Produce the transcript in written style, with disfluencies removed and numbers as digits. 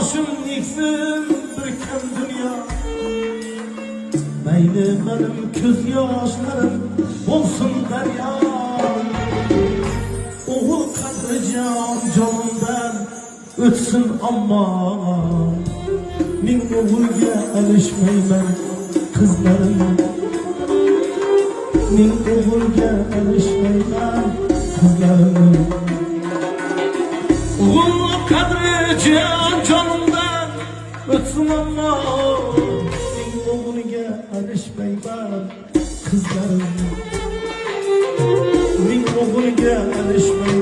başım yıksın birken dünya. Meyli benim köz yaşlarım olsun derya. Oğul kadri canımdan ötsün ama min oğulga erişmeymen kızlarım. Min oğulga erişmeymen kızlarım. Oğul kadri canımdan ötsün ama min oğulga erişmeymen kızlarım. Min oğulga erişmeymen